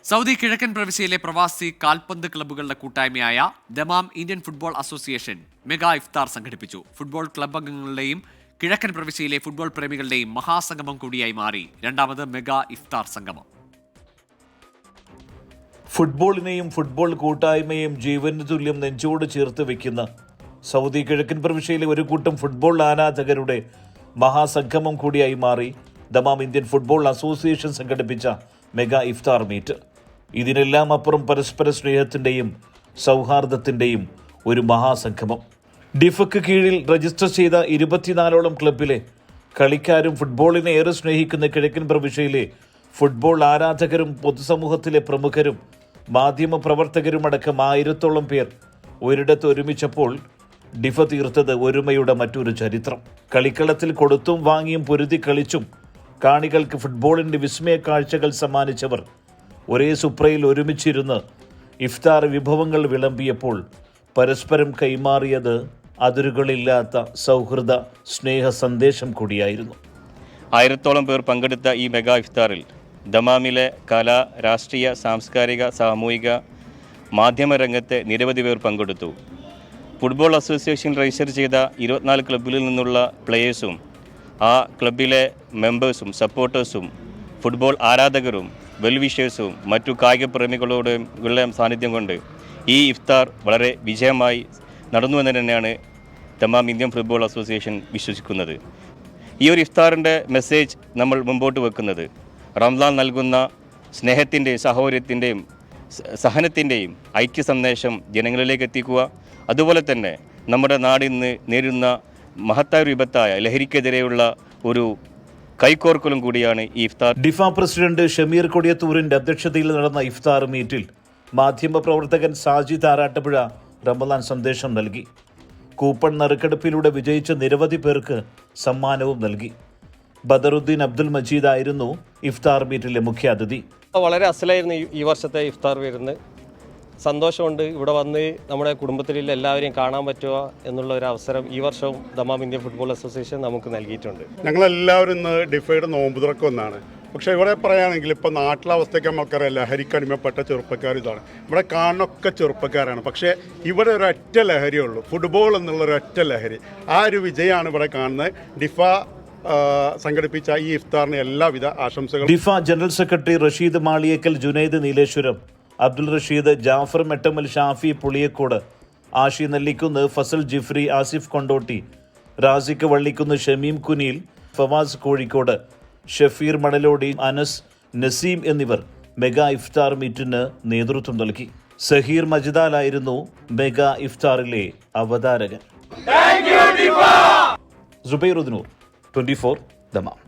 Saudi കിഴക്കൻ പ്രവിശ്യയിലെ പ്രവാസി കാൽപന്ത് ക്ലബ്ബുകളുടെ കൂട്ടായ്മയായ Dammam Indian football association mega ഇഫ്താർ സംഘടിപ്പിച്ചു. ഫുട്ബോൾ ക്ലബ്ബ് അംഗങ്ങളുടെയും കിഴക്കൻ പ്രവിശ്യയിലെ ഫുട്ബോൾ പ്രേമികളുടെയും മഹാസംഗമം കൂടിയായി മാറി രണ്ടാമത് മെഗാ ഇഫ്താർ സംഗമം. ഫുട്ബോളിനെയും ഫുട്ബോൾ കൂട്ടായ്മയും ജീവന് തുല്യം നെഞ്ചോട് ചേർത്ത് വെക്കുന്ന സൗദി കിഴക്കൻ പ്രവിശ്യയിലെ ഒരു കൂട്ടം ഫുട്ബോൾ ആരാധകരുടെ മഹാസംഗമം കൂടിയായി മാറി ദമാം ഇന്ത്യൻ ഫുട്ബോൾ അസോസിയേഷൻ സംഘടിപ്പിച്ച മെഗാ ഇഫ്താർ മീറ്റ്. ഇതിനെല്ലാം അപ്പുറം പരസ്പര സ്നേഹത്തിൻ്റെയും സൗഹാർദ്ദത്തിൻ്റെയും ഒരു മഹാസംഗമം. ഡിഫക്ക് കീഴിൽ രജിസ്റ്റർ ചെയ്ത 24ഓളം ക്ലബിലെ കളിക്കാരും ഫുട്ബോളിനെ ഏറെ സ്നേഹിക്കുന്ന കിഴക്കൻ പ്രവിശ്യയിലെ ഫുട്ബോൾ ആരാധകരും പൊതുസമൂഹത്തിലെ പ്രമുഖരും മാധ്യമ പ്രവർത്തകരുമടക്കം 1000ഓളം പേർ ഒരിടത്ത് ഒരുമിച്ചപ്പോൾ ഡിഫ തീർത്തത് ഒരുമയുടെ മറ്റൊരു ചരിത്രം. കളിക്കളത്തിൽ കൊടുത്തും വാങ്ങിയും പൊരുതി കളിച്ചും കാണികൾക്ക് ഫുട്ബോളിൻ്റെ വിസ്മയ കാഴ്ചകൾ സമ്മാനിച്ചവർ ഒരേ സുപ്രയിൽ ഒരുമിച്ചിരുന്ന് ഇഫ്താർ വിഭവങ്ങൾ വിളമ്പിയപ്പോൾ പരസ്പരം കൈമാറിയത് അതിരുകളില്ലാത്ത സൗഹൃദ സ്നേഹ സന്ദേശം കൂടിയായിരുന്നു. 1000ഓളം പേർ പങ്കെടുത്ത ഈ മെഗാ ഇഫ്താറിൽ ദമാമിലെ കലാ, രാഷ്ട്രീയ, സാംസ്കാരിക, സാമൂഹിക, മാധ്യമ രംഗത്തെ നിരവധി പേർ പങ്കെടുത്തു. ഫുട്ബോൾ അസോസിയേഷൻ രജിസ്റ്റർ ചെയ്ത 24 ക്ലബ്ബുകളിൽ നിന്നുള്ള പ്ലേയേഴ്സും ആ ക്ലബിലെ മെമ്പേഴ്സും സപ്പോർട്ടേഴ്സും ഫുട്ബോൾ ആരാധകരും വെൽവിഷേഴ്സും മറ്റു കായിക പ്രേമികളോടും സാന്നിധ്യം കൊണ്ട് ഈ ഇഫ്താർ വളരെ വിജയമായി നടന്നുവെന്ന് തന്നെയാണ് ദമാം ഇന്ത്യൻ ഫുട്ബോൾ അസോസിയേഷൻ വിശ്വസിക്കുന്നത്. ഈ ഒരു ഇഫ്താറിൻ്റെ മെസ്സേജ് നമ്മൾ മുമ്പോട്ട് വെക്കുന്നത് റംസാൻ നൽകുന്ന സ്നേഹത്തിൻ്റെയും സഹോദര്യത്തിൻ്റെയും സഹനത്തിൻ്റെയും ഐക്യ സന്ദേശം ജനങ്ങളിലേക്ക് എത്തിക്കുക, അതുപോലെ തന്നെ നമ്മുടെ നാടിന്ന് നേരിടുന്ന മഹത്തായ വിപത്തായ ലഹരിക്കെതിരെയുള്ള ഒരു കൈകോർക്കലും കൂടിയാണ് ഈ ഇഫ്താർ. ഡിഫ പ്രസിഡന്റ് ഷമീർ കൊടിയത്തൂരിന്റെ അധ്യക്ഷതയിൽ നടന്ന ഇഫ്താർ മീറ്റിൽ മാധ്യമപ്രവർത്തകൻ സാജിദ് ആറാട്ടുപുഴ റമദാൻ സന്ദേശം നൽകി. കൂപ്പൺ നറുക്കെടുപ്പിലൂടെ വിജയിച്ച നിരവധി പേർക്ക് സമ്മാനവും നൽകി. ബദറുദ്ദീൻ അബ്ദുൽ മജീദ് ആയിരുന്നു ഇഫ്താർ മീറ്റിലെ മുഖ്യ അതിഥി. വളരെ അസലായിരുന്നു ഈ വർഷത്തെ ഇഫ്താർ വരുന്നത്. സന്തോഷമുണ്ട് ഇവിടെ വന്ന് നമ്മുടെ കുടുംബത്തിലുള്ള എല്ലാവരെയും കാണാൻ പറ്റുക എന്നുള്ള ഒരു അവസരം ഈ വർഷവും ദമാം ഇന്ത്യൻ ഫുട്ബോൾ അസോസിയേഷൻ നമുക്ക് നൽകിയിട്ടുണ്ട്. ഞങ്ങളെല്ലാവരും ഇന്ന് ഡിഫയുടെ നോമ്പ് തുറക്കം ഒന്നാണ്. പക്ഷേ ഇവിടെ പറയുകയാണെങ്കിൽ ഇപ്പോൾ നാട്ടിലെ അവസ്ഥയ്ക്ക് നമുക്കറിയാം, ലഹരിക്ക് അടിമപ്പെട്ട ചെറുപ്പക്കാർ ഇതാണ്. ഇവിടെ കാണുന്നൊക്കെ ചെറുപ്പക്കാരാണ്. പക്ഷേ ഇവിടെ ഒരൊറ്റ ലഹരിയേ ഉള്ളൂ, ഫുട്ബോൾ എന്നുള്ള ഒരൊറ്റ ലഹരി. ആ ഒരു വിജയമാണ് ഇവിടെ കാണുന്നത്. ഡിഫ സംഘടിപ്പിച്ച ഈ ഇഫ്താറിന് എല്ലാവിധ ആശംസകളും. ഡിഫ ജനറൽ സെക്രട്ടറി റഷീദ് മാളിയേക്കൽ, ജുനൈദ് നീലേശ്വരം, അബ്ദുൾ റഷീദ്, ജാഫർ മെട്ടമൽ, ഷാഫി പുളിയക്കോട്, ആഷി നെല്ലിക്കുന്ന്, ഫസൽ ജിഫ്രി, ആസിഫ് കൊണ്ടോട്ടി, റാസിഖ് വള്ളിക്കുന്ന്, ഷമീം കുനിയിൽ, ഫവാസ് കോഴിക്കോട്, ഷഫീർ മണലോടി, അനസ്, നസീം എന്നിവർ മെഗാ ഇഫ്താർ മീറ്റിന് നേതൃത്വം നൽകി. സഹീർ മജിദാലായിരുന്നു മെഗാ ഇഫ്താറിലെ അവതാരകൻ. സുബൈറുദ്ദീൻ 24 ദമാം.